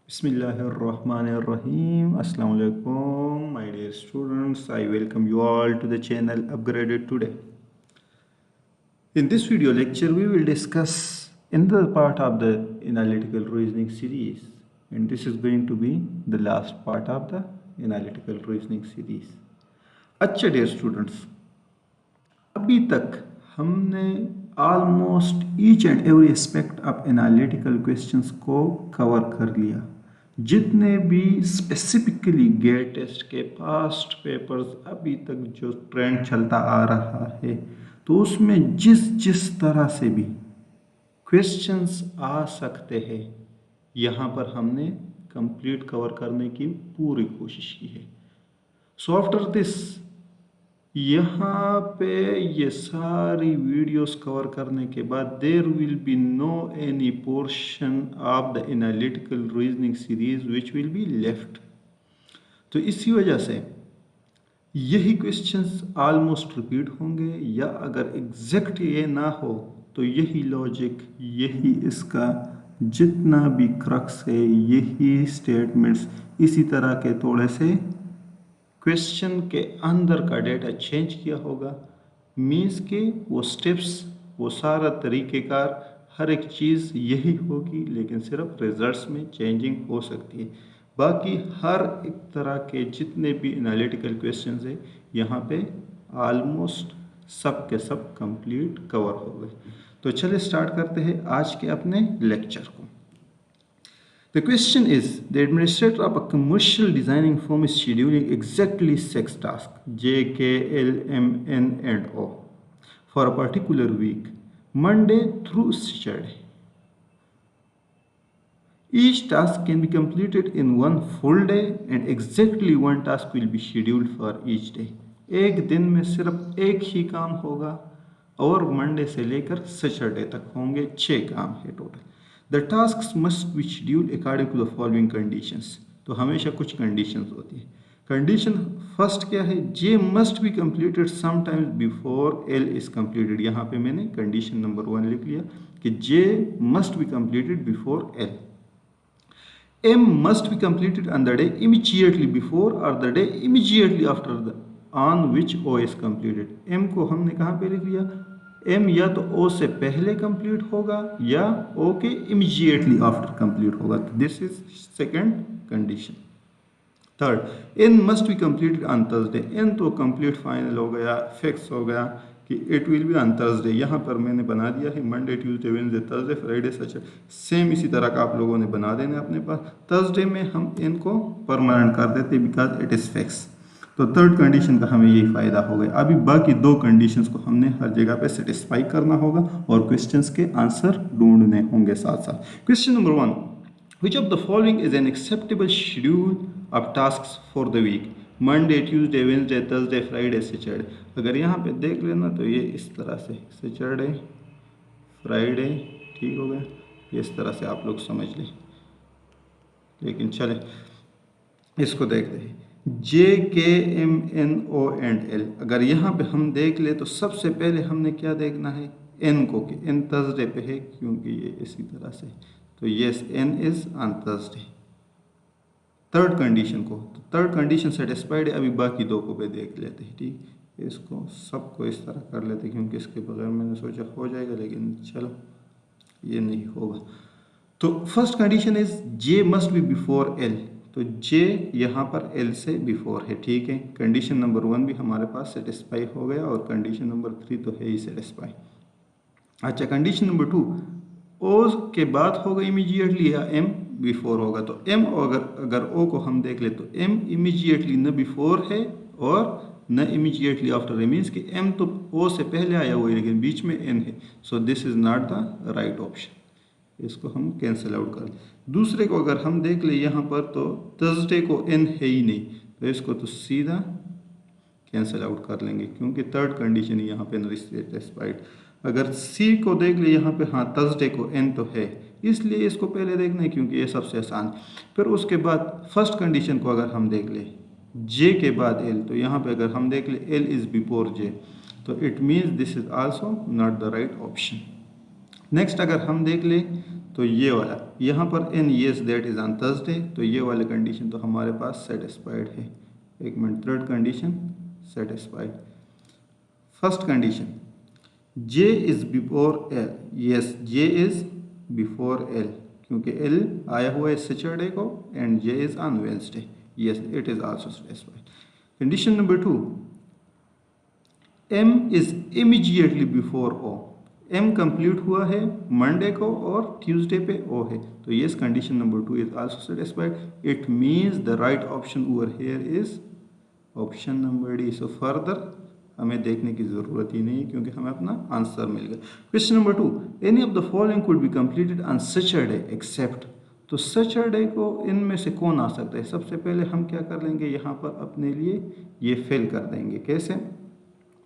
Bismillahirrahmanirrahim. Assalamu alaikum, my dear students. I welcome you all to the channel Upgraded Today. In this video lecture, we will discuss another part of the analytical reasoning series, and this is going to be the last part of the analytical reasoning series. अच्छा dear students, अभी तक हमने almost each and every aspect of analytical questions को cover कर लिया। जितने भी specifically gate test के पास्ट पेपर्स अभी तक जो ट्रेंड चलता आ रहा है, तो उसमें जिस जिस तरह से भी क्वेश्चंस आ सकते हैं, यहाँ पर हमने कंप्लीट कवर करने की पूरी कोशिश की है। सो आफ्टर दिस यहाँ पे ये सारी वीडियोस कवर करने के बाद there will be no any portion of the analytical reasoning series which will be left. तो इसी वजह से यही क्वेश्चंस ऑलमोस्ट रिपीट होंगे, या अगर एग्जैक्ट ये ना हो तो यही लॉजिक, यही इसका जितना भी क्रक्स है, यही स्टेटमेंट्स, इसी तरह के थोड़े से क्वेश्चन के अंदर का डेटा चेंज किया होगा। मीन्स के वो स्टेप्स, वो सारा तरीक़ेकार, हर एक चीज़ यही होगी, लेकिन सिर्फ रिजल्ट्स में चेंजिंग हो सकती है। बाकी हर एक तरह के जितने भी एनालिटिकल क्वेश्चंस है, यहाँ पे ऑलमोस्ट सब के सब कंप्लीट कवर हो गए। तो चलिए स्टार्ट करते हैं आज के अपने लेक्चर को। The question is, the administrator of a commercial designing firm is scheduling exactly 6 tasks, J, K, L, M, N, and O, for a particular week, Monday through Saturday. Each task can be completed in one full day, and exactly one task will be scheduled for each day. एक दिन में सिर्फ एक ही काम होगा, और Monday से लेकर सैटरडे तक होंगे 6 काम है total. The tasks must be scheduled according to the following conditions. तो हमेशा कुछ conditions होती है। कंडीशन फर्स्ट क्या है? J must be completed sometimes before L is completed। यहाँ पे मैंने कंडीशन नंबर 1 लिख लिया कि J must be completed before L. M must be completed on the day immediately before or the day immediately after the on which O is completed. M को हमने कहाँ पे लिख लिया? M या तो O से पहले कंप्लीट होगा या O के इमीडिएटली आफ्टर कंप्लीट होगा। तो this is second condition. Third, N must be completed on Thursday. N तो कंप्लीट फाइनल हो गया, फिक्स हो गया कि it will be on Thursday. यहाँ पर मैंने बना दिया है Monday, Tuesday, Wednesday, Thursday, Friday, Saturday. Same इसी तरह का आप लोगों ने बना देना अपने पास। थर्सडे में हम N को परमानेंट कर देते बिकॉज इट इज़ फिक्स। तो थर्ड कंडीशन का हमें यही फ़ायदा हो गया। अभी बाकी दो कंडीशंस को हमने हर जगह पे सेटिस्फाई करना होगा और क्वेश्चंस के आंसर ढूंढने होंगे साथ साथ। Question number 1, which of the following is an acceptable schedule of tasks for the week? Monday, Tuesday, Wednesday, Thursday, Friday, Saturday. अगर यहाँ पे देख लेना तो ये इस तरह से सैटरडे, फ्राइडे, ठीक हो गया। ये इस तरह से आप लोग समझ लें, लेकिन चले इसको देखते हैं। J, K, M, N, O and L। अगर यहाँ पे हम देख ले तो सबसे पहले हमने क्या देखना है? N को, कि N थर्सडे पे है, क्योंकि ये इसी तरह से। तो yes, N is on Thursday. Third condition को, तो थर्ड कंडीशन सेटिस्फाइड है। अभी बाकी दो को भी देख लेते हैं, ठीक। इसको सबको इस तरह कर लेते हैं, क्योंकि इसके बगैर मैंने सोचा हो जाएगा, लेकिन चलो ये नहीं होगा। तो first condition is J must be before L। तो J यहाँ पर L से बिफोर है, ठीक है। कंडीशन नंबर 1 भी हमारे पास सेटिस्फाई हो गया, और कंडीशन नंबर 3 तो है ही सेटिस्फाई। अच्छा, कंडीशन नंबर 2, O के बाद होगा इमीडिएटली या M बिफोर होगा। तो M अगर O को हम देख ले तो M इमीडिएटली न बिफोर है और न इमीडिएटली आफ्टर है। मीन्स कि M तो O से पहले आया हुआ है, लेकिन बीच में N है। So this is not the right option. इसको हम कैंसिल आउट कर लें। दूसरे को अगर हम देख ले यहाँ पर, तो थर्सडे को N है ही नहीं, तो इसको तो सीधा कैंसिल आउट कर लेंगे, क्योंकि थर्ड कंडीशन यहाँ पे नॉट सेटिस्फाइड। अगर C को देख ले यहाँ पे, हाँ थर्सडे को N तो है, इसलिए इसको पहले देखना है, क्योंकि ये सबसे आसान। फिर उसके बाद फर्स्ट कंडीशन को अगर हम देख ले, J के बाद L, तो यहाँ पे अगर हम देख ले L इज बिफोर J, तो it means this is also not the right option. Next अगर हम देख ले तो ये वाला यहाँ पर N yes that is on Thursday, तो ये वाली कंडीशन तो हमारे पास सेटिस्फाइड है। एक minute, third condition satisfied. First condition J is before L, yes J is before L, क्योंकि एल आया हुआ है सैटरडे को and J is on Wednesday, yes it is also satisfied. Condition number 2, M is immediately before O, M complete हुआ है Monday को और Tuesday पे ओ है, तो yes condition number 2 is also satisfied. It means the right option over here is option number D. So further हमें देखने की ज़रूरत ही नहीं क्योंकि हमें अपना आंसर मिल गया। Question number 2, any of the following could be completed on Saturday except, तो सैटरडे को इनमें से कौन आ सकता है? सबसे पहले हम क्या कर लेंगे, यहाँ पर अपने लिए ये फिल कर देंगे। कैसे?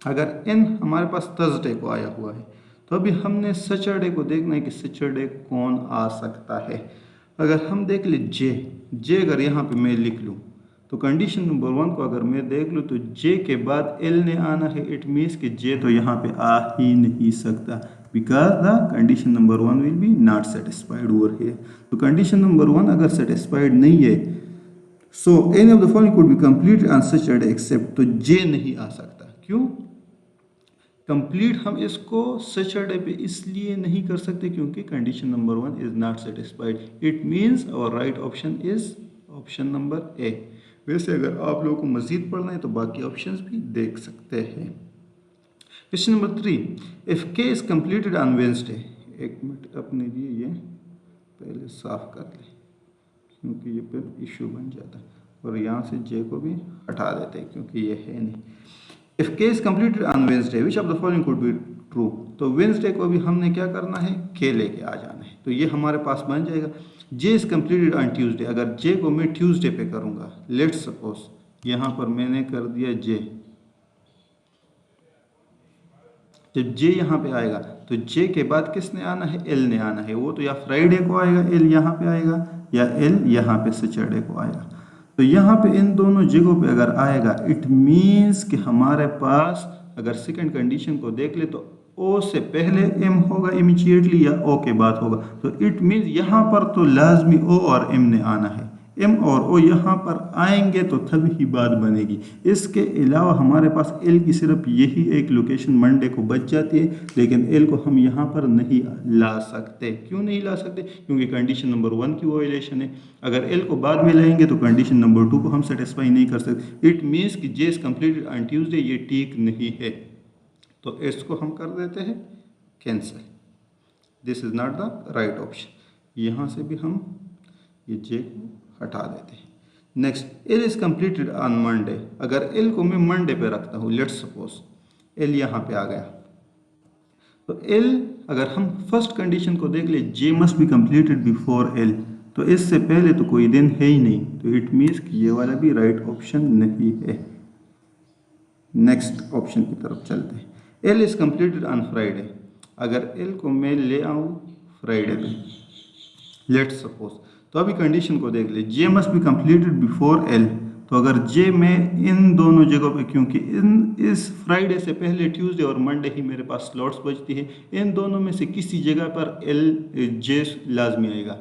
अगर इन हमारे पास थर्सडे को आया हुआ है तो अभी हमने सैटरडे को देखना है कि सैटरडे कौन आ सकता है। अगर हम देख ले जे अगर यहाँ पे मैं लिख लूँ तो कंडीशन नंबर 1 को अगर मैं देख लूँ तो जे के बाद एल ने आना है, इट मीन्स कि जे तो यहाँ पे आ ही नहीं सकता, because the condition number 1 will be not satisfied over here. तो कंडीशन नंबर 1 अगर सेटिस्फाइड नहीं है, so any of the following could be completed on Saturday except, तो जे नहीं आ सकता। क्यों कंप्लीट हम इसको सैटरडे पे इसलिए नहीं कर सकते क्योंकि condition number 1 is not satisfied. It means our right option is option number A. वैसे अगर आप लोगों को मजीद पढ़ना है तो बाकी ऑप्शंस भी देख सकते हैं। क्वेश्चन नंबर 3, इफ के इज कंप्लीटेड ऑन वेडनेसडे, एक मिनट अपने लिए ये पहले साफ कर ले क्योंकि ये फिर इशू बन जाता है, और यहाँ से जे को भी हटा देते हैं क्योंकि ये है नहीं। इफ के is completed on Wednesday which of the following could be true, तो वेडनेसडे को भी हमने क्या करना है, के लेके आ जाना है, तो ये हमारे पास बन जाएगा। जे इज कंप्लीटेड ऑन ट्यूसडे, अगर जे को मैं ट्यूसडे पे करूंगा, लेट्स सपोज यहाँ पर मैंने कर दिया जे, जब जे यहाँ पे आएगा तो जे के बाद किसने आना है, एल ने आना है। वो तो या फ्राइडे को आएगा एल यहाँ पे आएगा, या एल यहाँ पे सैटरडे को आएगा। तो यहाँ पे इन दोनों जगहों पे अगर आएगा, इट मीन्स कि हमारे पास अगर सेकंड कंडीशन को देख ले तो ओ से पहले एम होगा इमीडिएटली या ओ के बाद होगा, तो इट मीन्स यहाँ पर तो लाजमी ओ और एम ने आना है। एम और ओ यहाँ पर आएंगे तो तभी ही बात बनेगी। इसके अलावा हमारे पास एल की सिर्फ यही एक लोकेशन मंडे को बच जाती है, लेकिन एल को हम यहाँ पर नहीं ला सकते। क्यों नहीं ला सकते? क्योंकि कंडीशन नंबर 1 की वायलेशन है। अगर एल को बाद में लाएंगे तो कंडीशन नंबर 2 को हम सेटिस्फाई नहीं कर सकते। इट मीन्स कि J is completed on Tuesday, ये ठीक नहीं है, तो इसको हम कर देते हैं cancel. This is not the right option. यहाँ से भी हम ये जे को हटा देते हैं। Next, L is completed on Monday, अगर एल को मैं मंडे पे रखता हूँ, लेट्स सपोज एल यहाँ पे आ गया, तो एल अगर हम फर्स्ट कंडीशन को देख ले, J must be completed before L, तो इससे पहले तो कोई दिन है ही नहीं, तो इट मीन्स कि ये वाला भी राइट ऑप्शन नहीं है। नेक्स्ट ऑप्शन की तरफ चलते हैं। L is completed on Friday, अगर एल को मैं ले आऊँ फ्राइडे पे, लेट्स सपोज, तो अभी कंडीशन को देख ले, J must be completed before L, तो अगर जे में इन दोनों जगहों पे, क्योंकि इस फ्राइडे से पहले ट्यूसडे और मंडे ही मेरे पास स्लॉट्स बचती है, इन दोनों में से किसी जगह पर एल जे लाजमी आएगा।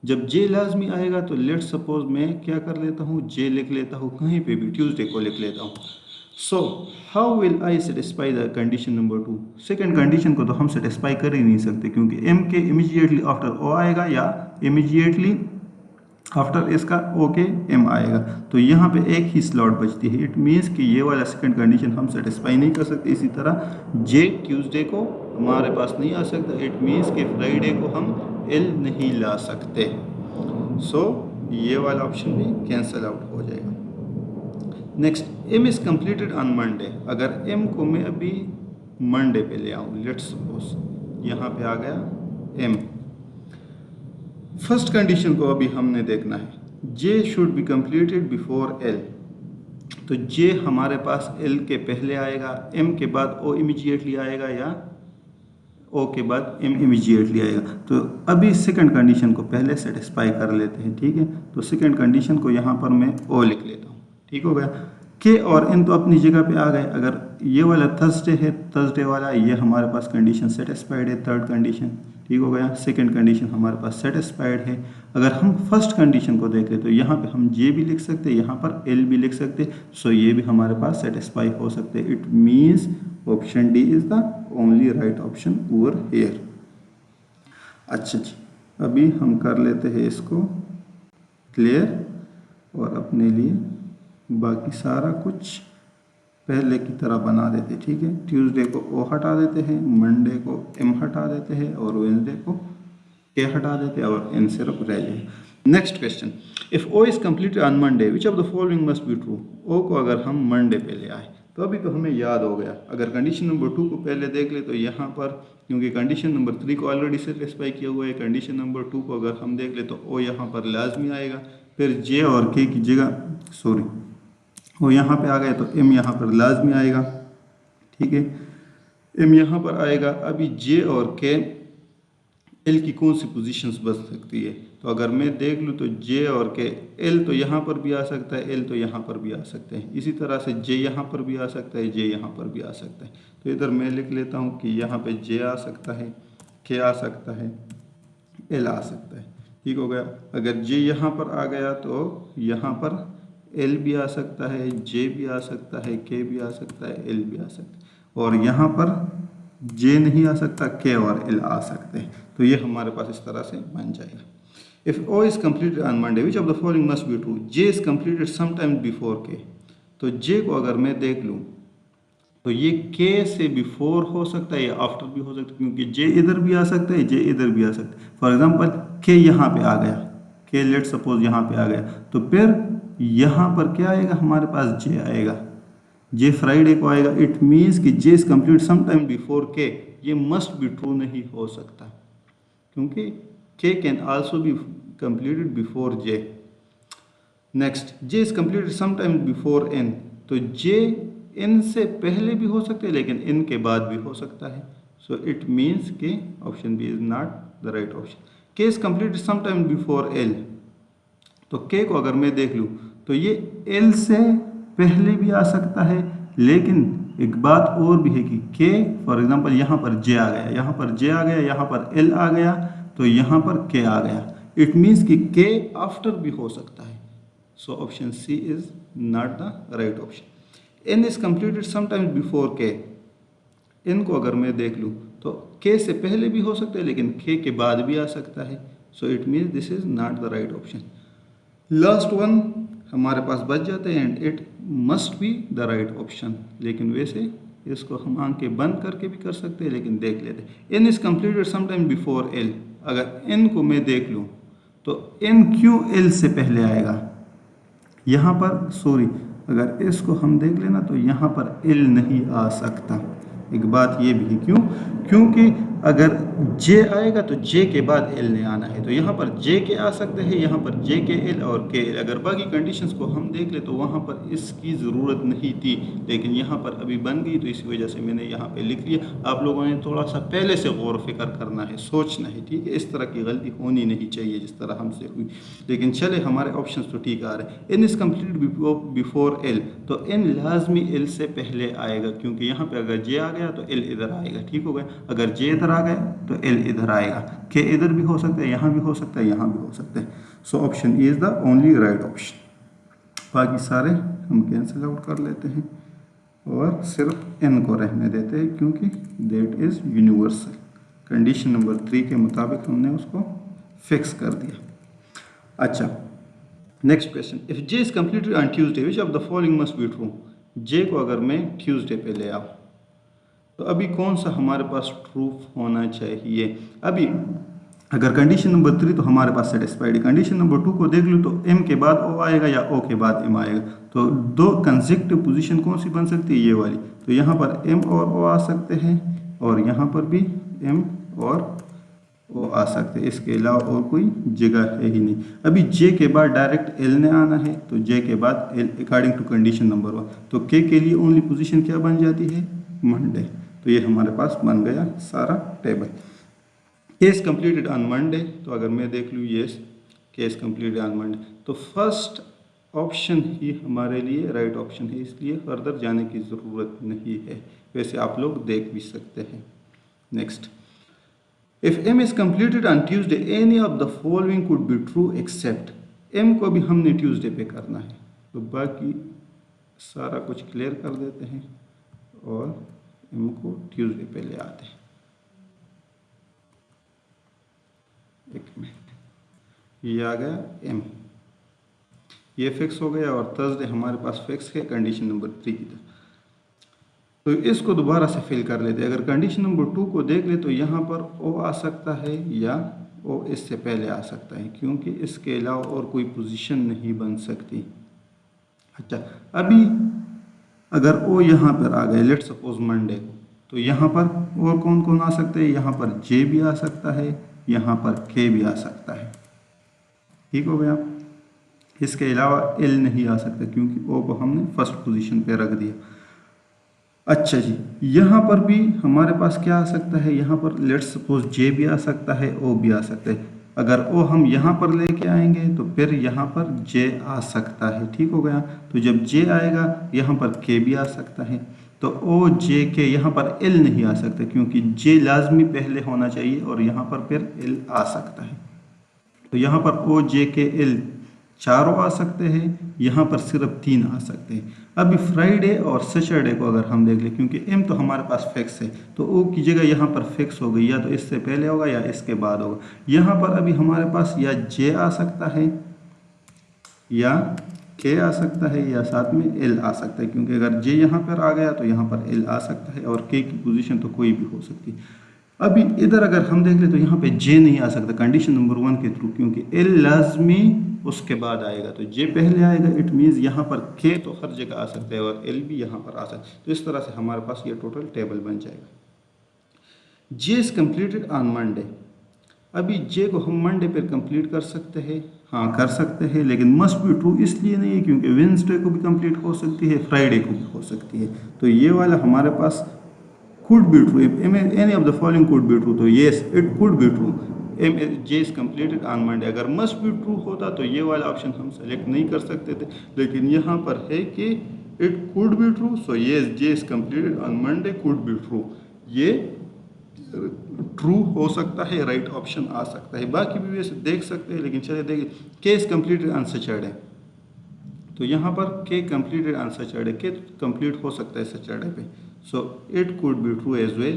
जब जे लाजमी आएगा तो लेट्स सपोज मैं क्या कर लेता हूँ, जे लिख लेता हूँ, कहीं पे भी ट्यूसडे को लिख लेता हूँ। So how will I satisfy the condition number 2? Second condition को तो हम सेटिस्फाई कर ही नहीं सकते क्योंकि एम के इमीडिएटली आफ्टर ओ आएगा या इमीडिएटली आफ्टर इसका ओ के एम आएगा, तो यहाँ पे एक ही स्लॉट बचती है। इट मीन्स कि ये वाला सेकंड कंडीशन हम सेटिस्फाई नहीं कर सकते। इसी तरह जे ट्यूसडे को हमारे पास नहीं आ सकता, इट मीन्स कि फ्राइडे को हम एल नहीं ला सकते। सो ये वाला ऑप्शन भी कैंसिल आउट हो जाएगा। Next, M is completed on Monday, अगर एम को मैं अभी मंडे पे ले आऊँ, लेट्स सपोज यहाँ पे आ गया एम। फर्स्ट कंडीशन को अभी हमने देखना है, J should be completed before L, तो जे हमारे पास एल के पहले आएगा, एम के बाद ओ इमीडिएटली आएगा या ओ के बाद एम इमीडिएटली आएगा। तो अभी सेकंड कंडीशन को पहले सेटिस्फाई कर लेते हैं, ठीक है। तो सेकंड कंडीशन को यहाँ पर मैं ओ लिख लेता हूँ, ठीक हो गया। के और एन तो अपनी जगह पे आ गए। अगर ये वाला थर्सडे है, थर्सडे वाला ये हमारे पास कंडीशन सेटिस्फाइड है, थर्ड कंडीशन। ठीक हो गया। सेकंड कंडीशन हमारे पास सेटिस्फाइड है। अगर हम फर्स्ट कंडीशन को देख ले तो यहाँ पे हम जे भी लिख सकते हैं, यहाँ पर एल भी लिख सकते, सो ये भी हमारे पास सेटिस्फाई हो सकते हैं। It means option D is the only right option over here. अच्छा जी, अभी हम कर लेते हैं इसको क्लियर और अपने लिए बाकी सारा कुछ पहले की तरह बना देते, ठीक है। ट्यूसडे को ओ हटा देते हैं, मंडे को एम हटा देते हैं और वेंसडे को के हटा देते हैं और एन सिर्फ रह जाए। Next question, if O is completed on Monday which of the following must be true. O को अगर हम मंडे पे ले आए तो अभी तो हमें याद हो गया। अगर कंडीशन नंबर 2 को पहले देख ले तो यहाँ पर, क्योंकि कंडीशन नंबर 3 को ऑलरेडी सेटिस्फाई किया हुआ है, कंडीशन नंबर 2 को अगर हम देख ले तो ओ यहाँ पर लाजमी आएगा। फिर जे और के की जगह वो यहाँ पे आ गए तो एम यहाँ पर लाजमी आएगा, ठीक है। एम यहाँ पर आएगा। अभी जे और के एल की कौन सी पोजीशंस बच सकती है, तो अगर मैं देख लूँ तो जे और के एल तो यहाँ पर भी आ सकता है, एल तो यहाँ पर भी आ सकते हैं। इसी तरह से जे यहाँ पर भी आ सकता है, जे यहाँ पर भी आ सकता है। तो इधर मैं लिख लेता हूँ कि यहाँ पे जे आ सकता है, के आ सकता है, एल आ सकता है, ठीक हो गया। अगर जे यहाँ पर आ गया तो यहाँ पर एल भी आ सकता है, जे भी आ सकता है, के भी आ सकता है, एल भी आ सकता है, और यहाँ पर जे नहीं आ सकता, के और एल आ सकते हैं। तो ये हमारे पास इस तरह से बन जाएगा। If O is completed on Monday which of the following must be true. J is completed sometime before K. तो जे को अगर मैं देख लूँ तो ये के से बिफोर हो सकता है या आफ्टर भी हो सकता है, क्योंकि जे इधर भी आ सकता है, जे इधर भी आ सकता है। फॉर एग्जाम्पल के यहाँ पे आ गया, के लेट सपोज यहाँ पे आ गया, तो फिर यहाँ पर क्या आएगा, हमारे पास जे आएगा, जे फ्राइडे को आएगा। इट मीन्स कि J is complete some time before K, ये मस्ट बी ट्रू नहीं हो सकता, क्योंकि K can also be completed before J. Next, J is completed some time before N. तो जे एन से पहले भी हो सकते हैं लेकिन एन के बाद भी हो सकता है। सो इट मीन्स के option B is not the right option. K is completed some time before L. तो के को अगर मैं देख लूँ तो ये एल से पहले भी आ सकता है, लेकिन एक बात और भी है कि के फॉर एग्जांपल यहाँ पर जे आ गया, यहाँ पर जे आ गया, यहाँ पर एल आ गया, तो यहाँ पर के आ गया। इट मीन्स कि के आफ्टर भी हो सकता है। So option C is not the right option. N is completed sometimes before K. N को अगर मैं देख लूँ तो के से पहले भी हो सकता है लेकिन के के बाद भी आ सकता है। So it means this is not the right option. Last one हमारे पास बच जाते हैं and it must be the right option. लेकिन वैसे इसको हम आंखें बंद करके भी कर सकते हैं, लेकिन देख लेते हैं। N is completed sometime before L. अगर एन को मैं देख लूँ तो एन क्यों एल से पहले आएगा, यहाँ पर सॉरी, अगर इसको हम देख लेना तो यहाँ पर एल नहीं आ सकता। एक बात ये भी है, क्योंकि अगर जे आएगा तो जे के बाद एल ने आना है, तो यहाँ पर जे के आ सकते हैं, यहाँ पर जे के एल और के एल। अगर बाकी कंडीशंस को हम देख ले तो वहाँ पर इसकी ज़रूरत नहीं थी, लेकिन यहाँ पर अभी बन गई तो इसी वजह से मैंने यहाँ पे लिख लिया। आप लोगों ने थोड़ा सा पहले से गौर फिक्र करना है, सोचना है, ठीक है। इस तरह की गलती होनी नहीं चाहिए जिस तरह हमसे हुई। लेकिन चले हमारे ऑप्शन तो ठीक आ रहे हैं। N is complete before L, तो एन लाजमी एल से पहले आएगा, क्योंकि यहाँ पे अगर जे आ गया तो एल इधर आएगा, ठीक हो गया। अगर जे इधर आ गया तो एल इधर आएगा। के इधर भी हो सकता है, यहाँ भी हो सकता है, यहाँ भी हो सकता है। So option E is the only right option. बाकी सारे हम कैंसिल आउट कर लेते हैं और सिर्फ एन को रहने देते हैं, क्योंकि that is universal. Condition number 3 के मुताबिक हमने उसको फिक्स कर दिया। अच्छा, next question, if J is completed on Tuesday which of the following must be true. J को अगर मैं ट्यूसडे पे ले आऊँ तो अभी कौन सा हमारे पास ट्रू होना चाहिए। अभी अगर कंडीशन नंबर 3 तो हमारे पास सेटिस्फाइड है। कंडीशन नंबर 2 को देख लूँ तो एम के बाद ओ आएगा या ओ के बाद एम आएगा। तो दो कंसेक्टिव पोजीशन कौन सी बन सकती है, ये वाली। तो यहाँ पर एम और ओ आ सकते हैं और यहाँ पर भी एम और ओ आ सकते हैं। इसके अलावा और कोई जगह है ही नहीं। अभी जे के बाद डायरेक्ट एल ने आना है, तो जे के बाद L according to condition number 1। तो के लिए ओनली पोजीशन क्या बन जाती है, मंडे। तो ये हमारे पास बन गया सारा table. Case completed on Monday, तो अगर मैं देख लूँ yes case completed on Monday, तो फर्स्ट ऑप्शन ही हमारे लिए राइट ऑप्शन है, इसलिए फर्दर जाने की ज़रूरत नहीं है। वैसे आप लोग देख भी सकते हैं। Next, if m is completed on Tuesday any of the following could be true except, m को भी हमने ट्यूसडे पे करना है, तो बाकी सारा कुछ क्लियर कर देते हैं और m को ट्यूसडे पे ले आते हैं। एक मिनट, ये आ गया m, ये फिक्स हो गया और थर्सडे हमारे पास फिक्स है कंडीशन नंबर 3 की तरह। तो इसको दोबारा से फिल कर लेते हैं। अगर कंडीशन नंबर 2 को देख ले तो यहाँ पर ओ आ सकता है या ओ इससे पहले आ सकता है, क्योंकि इसके अलावा और कोई पोजीशन नहीं बन सकती। अच्छा, अभी अगर ओ यहाँ पर आ गए, लेट सपोज मंडे को, तो यहाँ पर और कौन कौन आ सकते हैं? यहाँ पर जे भी आ सकता है, यहाँ पर के भी आ सकता है। ठीक हो गया। इसके अलावा एल नहीं आ सकता क्योंकि ओ को हमने फर्स्ट पोजीशन पे रख दिया। अच्छा जी, यहाँ पर भी हमारे पास क्या आ सकता है? यहाँ पर लेट्स सपोज जे भी आ सकता है, ओ भी आ सकता है। अगर ओ हम यहाँ पर लेके आएंगे तो फिर यहाँ पर जे आ सकता है। ठीक हो गया। तो जब जे आएगा यहाँ पर के भी आ सकता है, तो ओ जे के यहाँ पर एल नहीं आ सकता क्योंकि जे लाजमी पहले होना चाहिए और यहाँ पर फिर एल आ सकता है। तो यहाँ पर ओ जे के एल चारों आ सकते हैं, यहाँ पर सिर्फ 3 आ सकते हैं। अभी फ्राइडे और सैटरडे को अगर हम देख लें, क्योंकि एम तो हमारे पास फिक्स है, तो ओ की जगह यहाँ पर फिक्स हो गई, या तो इससे पहले होगा या इसके बाद होगा। यहाँ पर अभी हमारे पास या जे आ सकता है या के आ सकता है या साथ में एल आ सकता है, क्योंकि अगर जे यहाँ पर आ गया तो यहाँ पर एल आ सकता है और के की पोजीशन तो कोई भी हो सकती है। अभी इधर अगर हम देख ले तो यहाँ पे जे नहीं आ सकता कंडीशन नंबर 1 के थ्रू, क्योंकि एल लाजमी उसके बाद आएगा, तो जे पहले आएगा। इट मीन्स यहाँ पर के तो हर जगह आ सकता है और एल भी यहाँ पर आ सकता है। तो इस तरह से हमारे पास ये टोटल टेबल बन जाएगा। जे इज कम्प्लीटेड ऑन मंडे। अभी जे को हम मंडे पर कंप्लीट कर सकते हैं, हाँ कर सकते हैं, लेकिन मस्ट बी ट्रू इसलिए नहीं है क्योंकि वेडनेसडे को भी कंप्लीट हो सकती है, फ्राइडे को भी हो सकती है। तो ये वाला हमारे पास could be true, if any of the following could be true, तो yes it could be true, J is completed on Monday। अगर must be true होता तो ये वाला ऑप्शन हम सेलेक्ट नहीं कर सकते थे, लेकिन यहाँ पर है कि it could be true, so yes J is completed on Monday could be true, ये ट्रू हो सकता है, राइट ऑप्शन आ सकता है। बाकी भी वैसे देख सकते हैं, लेकिन चलिए देखिए, K is completed on Saturday, तो यहाँ पर K completed on Saturday, K complete हो सकता है सैटरडे पे, so it could be true as well।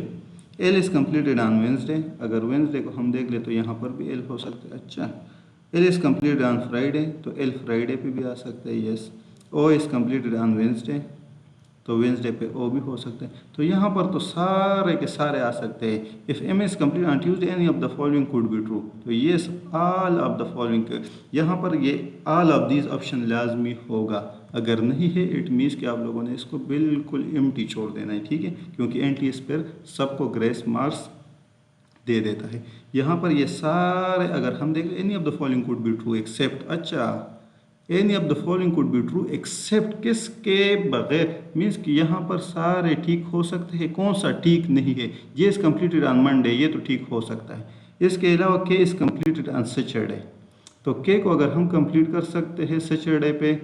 L is completed on Wednesday, अगर Wednesday को हम देख ले तो यहाँ पर भी L हो सकता है। अच्छा, L is completed on Friday, तो L Friday पे भी आ सकता है, yes। O is completed on Wednesday, तो Wednesday पे O भी हो सकता है। तो यहाँ पर तो सारे के सारे आ सकते हैं। If M is completed on Tuesday, any of the following could be true, तो yes all of the following, यहाँ पर ये all of these ऑप्शन लाजमी होगा। अगर नहीं है इट मीन्स कि आप लोगों ने इसको बिल्कुल एम्प्टी छोड़ देना है, ठीक है, क्योंकि एंटी इस पर सबको ग्रेस मार्क्स दे देता है। यहाँ पर ये सारे अगर हम देख लें, any of the following could be true except, अच्छा any of the following could be true except किसके बगैर, मीन्स कि यहाँ पर सारे ठीक हो सकते हैं, कौन सा ठीक नहीं है? जे इज़ कम्प्लीटेड ऑन मंडे, ये तो ठीक हो सकता है। इसके अलावा के इज़ कम्प्लीटेड ऑन सैटरडे, तो के को अगर हम कंप्लीट कर सकते हैं सैटरडे पे,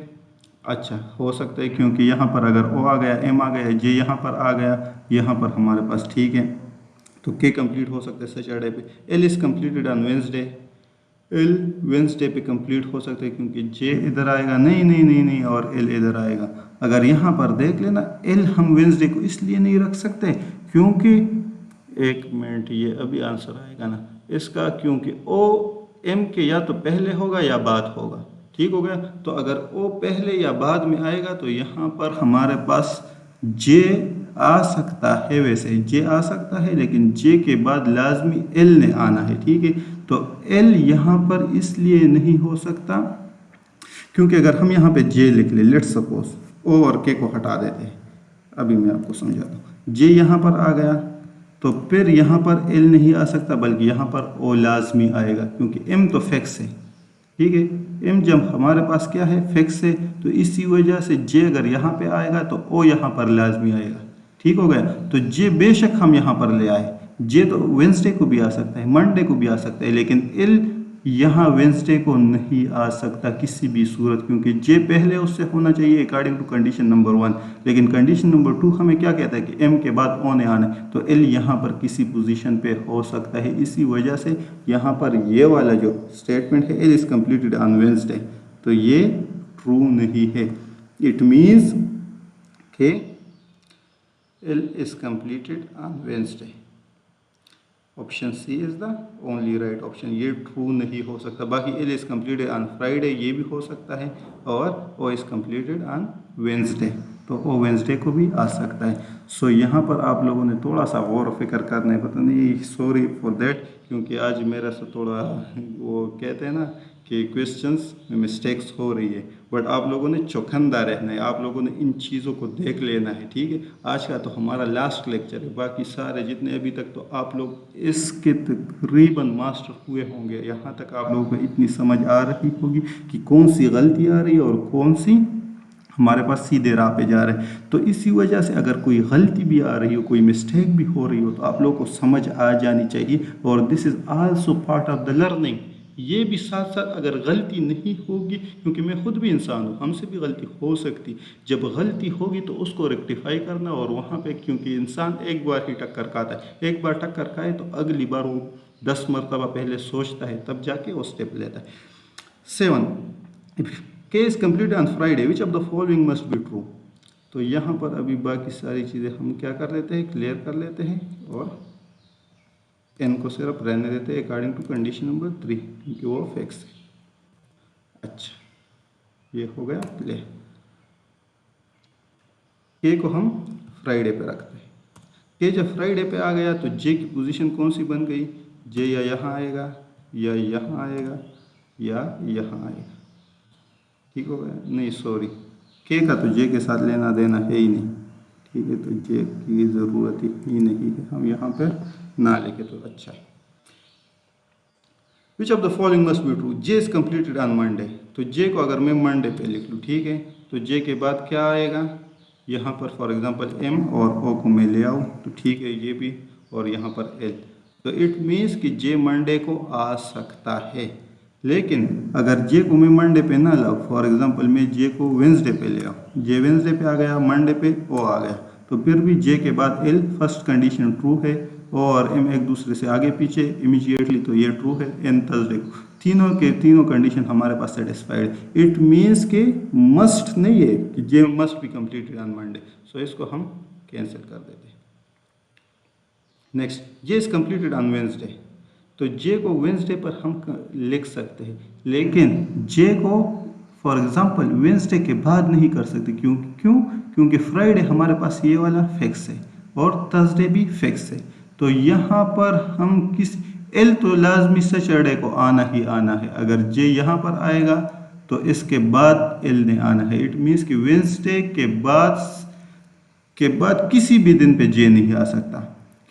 अच्छा हो सकता है, क्योंकि यहाँ पर अगर ओ आ गया, एम आ गया, जे यहाँ पर आ गया, यहाँ पर हमारे पास ठीक है, तो के कंप्लीट हो सकता है सैटरडे पे। L is completed on Wednesday, L Wednesday पे कंप्लीट हो सकता है क्योंकि जे इधर आएगा, नहीं नहीं नहीं नहीं, और एल इधर आएगा। अगर यहाँ पर देख लेना, एल हम वेंसडे को इसलिए नहीं रख सकते क्योंकि, एक मिनट, ये अभी आंसर आएगा ना इसका, क्योंकि ओ एम के या तो पहले होगा या बाद होगा, ठीक हो गया। तो अगर ओ पहले या बाद में आएगा तो यहाँ पर हमारे पास जे आ सकता है, वैसे जे आ सकता है, लेकिन जे के बाद लाजमी एल ने आना है, ठीक है। तो एल यहाँ पर इसलिए नहीं हो सकता क्योंकि अगर हम यहाँ पे जे लिख ले, लेट्स सपोज ओ और के को हटा देते हैं, अभी मैं आपको समझाता हूँ। जे यहाँ पर आ गया तो फिर यहाँ पर एल नहीं आ सकता, बल्कि यहाँ पर ओ लाजमी आएगा क्योंकि एम तो फिक्स है, ठीक है। एम जब हमारे पास क्या है, फिक्स है, तो इसी वजह से जे अगर यहाँ पे आएगा तो ओ यहाँ पर लाजमी आएगा, ठीक हो गया। तो जे बेशक हम यहाँ पर ले आए, जे तो वेंसडे को भी आ सकता है, मंडे को भी आ सकता है, लेकिन एल यहाँ वेंसडे को नहीं आ सकता किसी भी सूरत, क्योंकि जे पहले उससे होना चाहिए अकॉर्डिंग टू कंडीशन नंबर 1, लेकिन कंडीशन नंबर 2 हमें क्या कहता है कि एम के बाद ओ ने आना है, तो एल यहाँ पर किसी पोजीशन पे हो सकता है। इसी वजह से यहाँ पर ये वाला जो स्टेटमेंट है L is completed on Wednesday, तो ये ट्रू नहीं है। इट मीन्स कि L is completed on Wednesday. Option C is the only right option, ये ट्रू नहीं हो सकता। बाकी L is completed on Friday ये भी हो सकता है, और O is completed on Wednesday, तो ओ वेंसडे को भी आ सकता है। सो यहाँ पर आप लोगों ने थोड़ा सा गौर व फिक्र करना है, पता नहीं, सॉरी फॉर दैट, क्योंकि आज मेरा से थोड़ा वो कहते हैं ना कि क्वेश्चंस में मिस्टेक्स हो रही है, बट आप लोगों ने चौकन्ना रहना है, आप लोगों ने इन चीज़ों को देख लेना है, ठीक है। आज का तो हमारा लास्ट लेक्चर है, बाकी सारे जितने अभी तक तो आप लोग इसके तकरीबन मास्टर हुए होंगे। यहाँ तक आप लोगों को इतनी समझ आ रही होगी कि कौन सी गलती आ रही है और कौन सी हमारे पास सीधे राह पे जा रहे हैं। तो इसी वजह से अगर कोई गलती भी आ रही हो, कोई मिस्टेक भी हो रही हो, तो आप लोगों को समझ आ जानी चाहिए, और this is also part of the learning. ये भी साथ साथ अगर गलती नहीं होगी, क्योंकि मैं खुद भी इंसान हूँ, हमसे भी गलती हो सकती, जब गलती होगी तो उसको रेक्टिफाई करना, और वहाँ पे क्योंकि इंसान एक बार ही टक्कर खाता है, एक बार टक्कर खाए तो अगली बार वो 10 मरतबा पहले सोचता है, तब जाके वो स्टेप लेता है। 7 के is complete on Friday which of the following must be true. तो यहाँ पर अभी बाकी सारी चीज़ें हम क्या कर लेते हैं, क्लियर कर लेते हैं, और एन को सिर्फ रहने देते हैं अकॉर्डिंग टू कंडीशन नंबर 3, क्योंकि वो फिक्स है। अच्छा, ये हो गया क्लियर। के को हम फ्राइडे पे रखते हैं। के जब फ्राइडे पे आ गया तो जे की पोजीशन कौन सी बन गई, जे या यहाँ आएगा, या यहाँ आएगा, या यहाँ आएगा, ठीक हो गया। नहीं सॉरी, के का तो जे के साथ लेना देना है ही नहीं, ठीक है, तो जे की ज़रूरत ही नहीं है, हम यहाँ पर ना लेके तो अच्छा है। विच of the following must be true, J is completed on Monday, तो जे को अगर मैं मंडे पे लिख लूँ, ठीक है, तो जे के बाद क्या आएगा, यहाँ पर फॉर एग्जांपल एम और ओ को मैं ले आऊँ तो ठीक है, ये भी, और यहाँ पर एल, तो इट मीन्स कि जे मंडे को आ सकता है। लेकिन अगर जे को मैं मंडे पे ना लाऊँ, फॉर एग्जांपल मैं जे को वेंसडे पे ले आऊँ, जे वेंसडे पे आ गया, मंडे पे ओ आ गया, तो फिर भी जे के बाद एल फर्स्ट कंडीशन ट्रू है, और एम एक दूसरे से आगे पीछे इमीडिएटली, तो ये ट्रू है। एन थर्सडे को, तीनों के तीनों कंडीशन हमारे पास सेटिस्फाइड है। इट मीन्स के मस्ट नहीं है कि J must be completed on Monday, so इसको हम कैंसिल कर देते हैं। Next, J is completed on Wednesday, तो जे को वेंसडे पर हम लिख सकते हैं, लेकिन जे को फॉर एग्जांपल वेंसडे के बाद नहीं कर सकते। क्योंकि फ्राइडे हमारे पास ये वाला फिक्स है, और थर्सडे भी फिक्स है, तो यहाँ पर हम किस एल तो लाजमी सैटरडे को आना ही आना है। अगर जे यहाँ पर आएगा तो इसके बाद एल ने आना है। इट मीन्स कि वेंसडे के बाद किसी भी दिन पे जे नहीं आ सकता।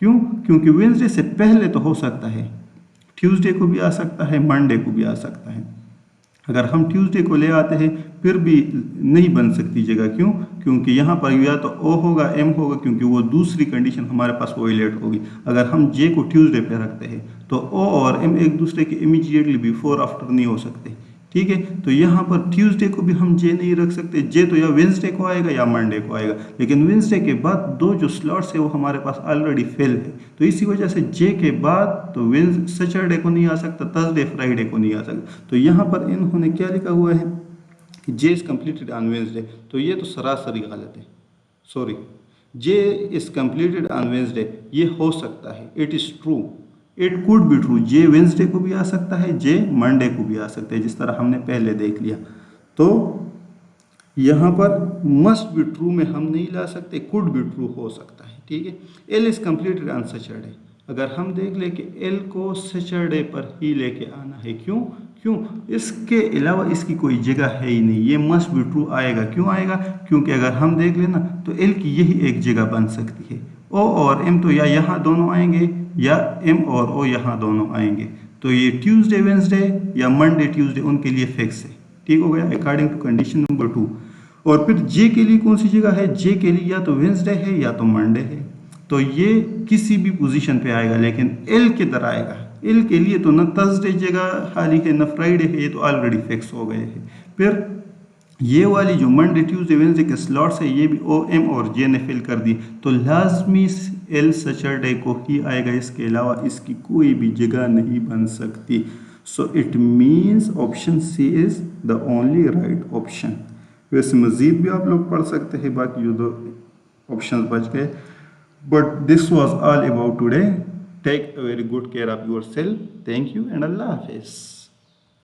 क्योंकि वेंसडे से पहले तो हो सकता है, ट्यूसडे को भी आ सकता है, मंडे को भी आ सकता है। अगर हम ट्यूसडे को ले आते हैं फिर भी नहीं बन सकती जगह, क्योंकि यहाँ पर या तो ओ होगा, एम होगा, क्योंकि वो दूसरी कंडीशन हमारे पास वोलेट होगी। अगर हम जे को ट्यूसडे पे रखते हैं तो ओ और एम एक दूसरे के इमीडिएटली बिफोर आफ्टर नहीं हो सकते, ठीक है। तो यहाँ पर ट्यूसडे को भी हम जे नहीं रख सकते, जे तो या वेंसडे को आएगा या मंडे को आएगा, लेकिन वेंसडे के बाद दो जो स्लॉट्स है वो हमारे पास ऑलरेडी फिल है, तो इसी वजह से जे के बाद तो सैटरडे को नहीं आ सकता, थर्सडे फ्राइडे को नहीं आ सकता। तो यहाँ पर इन्होंने क्या लिखा हुआ है कि जे इज़ कम्प्लीटेड ऑन वेंसडे, तो ये तो सरासरी गलत है। Sorry, J is completed on Wednesday ये हो सकता है, it is true, it could be true. J Wednesday को भी आ सकता है, जे मंडे को भी आ सकता है, जिस तरह हमने पहले देख लिया। तो यहाँ पर मस्ट बी ट्रू में हम नहीं ला सकते, कुड बी ट्रू हो सकता है, ठीक है। L is completed on Saturday, अगर हम देख लें कि एल को सैटरडे पर ही लेके आना है, क्यों इसके अलावा इसकी कोई जगह है ही नहीं, ये मस्ट बी ट्रू आएगा। क्यों आएगा? क्योंकि अगर हम देख लेना तो एल की यही एक जगह बन सकती है। ओ और एम तो या यहाँ दोनों आएंगे या एम और ओ यहाँ दोनों आएंगे, तो ये ट्यूसडे वेंसडे या मंडे ट्यूसडे उनके लिए फिक्स है, ठीक हो गया, अकॉर्डिंग टू कंडीशन नंबर 2। और फिर जे के लिए कौन सी जगह है? जे के लिए या तो वेंसडे है या तो मंडे है, तो ये किसी भी पोजीशन पे आएगा, लेकिन एल किधर आएगा? एल के लिए तो न थर्सडे जगह खाली है न फ्राइडे है, ये तो ऑलरेडी फिक्स हो गए हैं। फिर ये वाली जो मंडे ट्यूसडे वेडनेसडे के स्लॉट्स है ये भी ओ एम और जे ने फिल कर दी, तो लाजमी एल सैटरडे को ही आएगा, इसके अलावा इसकी कोई भी जगह नहीं बन सकती। So it means option C is the only right option. वैसे मजीद भी आप लोग पढ़ सकते हैं, बाकी जो दो ऑप्शन बच गए। But this was all about today. Take a very good care of yourself. Thank you and अल्लाह हाफिज़।